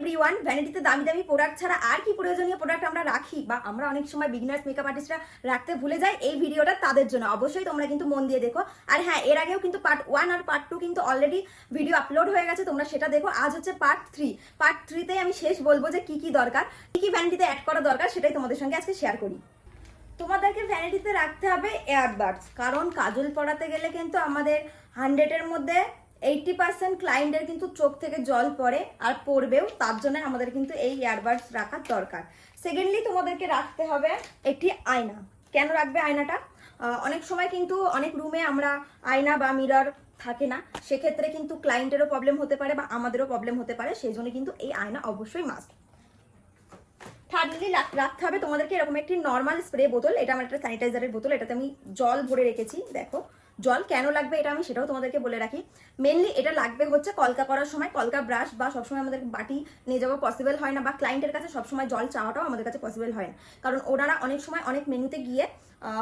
Everyone, ভ্যানিটিতে দামি দামি product ছাড়া আর কি প্রয়োজনীয় প্রোডাক্ট আমরা রাখি বা আমরা অনেক সময় বিগিনার্স মেকআপ আর্টিস্টরা রাখতে ভুলে যাই, এই ভিডিওটা তাদের জন্য। অবশ্যই তোমরা কিন্তু মন দিয়ে দেখো। আর হ্যাঁ, এর আগেও কিন্তু পার্ট 1 আর পার্ট 2 কিন্তু অলরেডি ভিডিও আপলোড হয়ে গেছে, তোমরা সেটা দেখো। আজ হচ্ছে পার্ট 3। পার্ট 3তে আমি শেষ বলবো যে কি কি দরকার, কি কি ভ্যানিটিতে অ্যাড করা দরকার, সেটাই তোমাদের সঙ্গে আজকে শেয়ার করি। তোমাদেরকে ভ্যানিটিতে রাখতে হবে এয়ারবাডস, কারণ কাজল পড়াতে গেলে কিন্তু আমাদের 100-এর মধ্যে 80% ক্লায়েন্টের কিন্তু চোখ থেকে জল পড়ে আর পড়বেও, তার জন্য আমাদের কিন্তু এই ইয়ারবাডস রাখার দরকার। সেকেন্ডলি তোমাদেরকে রাখতে হবে একটি আয়না। কেন রাখবে আয়নাটা? অনেক সময় কিন্তু অনেক রুমে আমরা আয়না বা মিরর থাকে না, সেক্ষেত্রে কিন্তু ক্লায়েন্টেরও প্রবলেম হতে পারে বা আমাদেরও প্রবলেম হতে পারে, সেই জন্য কিন্তু এই আয়না অবশ্যই মাস্ট। থার্ডলি রাখতে হবে তোমাদেরকে এরকম একটি নর্মাল স্প্রে বোতল। এটা আমার একটা স্যানিটাইজারের বোতল, এটাতে আমি জল ভরে রেখেছি। দেখো জল কেন লাগবে এটা আমি সেটাও তোমাদেরকে বলে রাখি। মেনলি এটা লাগবে হচ্ছে কলকা করার সময়, কলকা ব্রাশ বা সবসময় আমাদের বাটি নিয়ে যাওয়া পসিবল হয় না, বা ক্লায়েন্টের কাছে সবসময় জল চাওয়াটাও আমাদের কাছে পসিবল হয় না, কারণ ওনারা অনেক সময় অনেক মেনুতে গিয়ে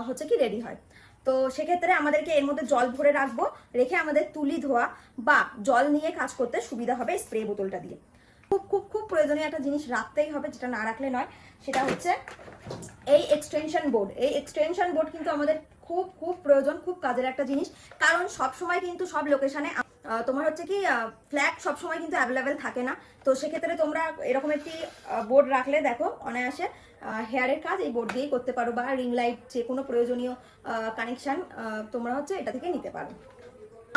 হচ্ছে কি রেডি হয়। তো সেক্ষেত্রে আমাদেরকে এর মধ্যে জল ভরে রাখবো, রেখে আমাদের তুলি ধোয়া বা জল নিয়ে কাজ করতে সুবিধা হবে স্প্রে বোতলটা দিয়ে। খুব খুব খুব প্রয়োজনীয় একটা জিনিস রাখতেই হবে, যেটা না রাখলে নয়, সেটা হচ্ছে এই এক্সটেনশন বোর্ড। এই এক্সটেনশন বোর্ড কিন্তু আমাদের খুব খুব প্রয়োজন, খুব কাজের একটা জিনিস, কারণ সব সময় কিন্তু সব লোকেশনে তোমার হচ্ছে কি ফ্ল্যাগ সবসময় কিন্তু অ্যাভেলেবেল থাকে না। তো সেক্ষেত্রে তোমরা এরকম একটি বোর্ড রাখলে দেখো অনায়াসে হেয়ারের কাজ এই বোর্ড দিয়েই করতে পারো, বা রিং লাইট, যে কোনো প্রয়োজনীয় কানেকশন তোমরা হচ্ছে এটা থেকে নিতে পারো।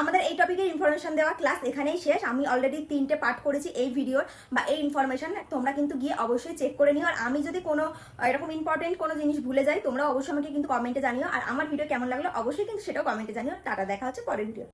আমাদের এই টপিকের ইনফরমেশন দেওয়া ক্লাস এখানেই শেষ। আমি অলরেডি 3টে পার্ট করেছি এই ভিডিওর বা এই ইনফরমেশন, তোমরা কিন্তু গিয়ে অবশ্যই চেক করে নিও। আর আমি যদি কোনো এরকম ইম্পর্টেন্ট কোনো জিনিস ভুলে যাই, তোমরা অবশ্যই আমাকে কিন্তু কমেন্টে জানিও। আর আমার ভিডিও কেমন লাগলো অবশ্যই কিন্তু সেটাও কমেন্টে জানিও। টাটা, দেখা হচ্ছে পরের ভিডিও।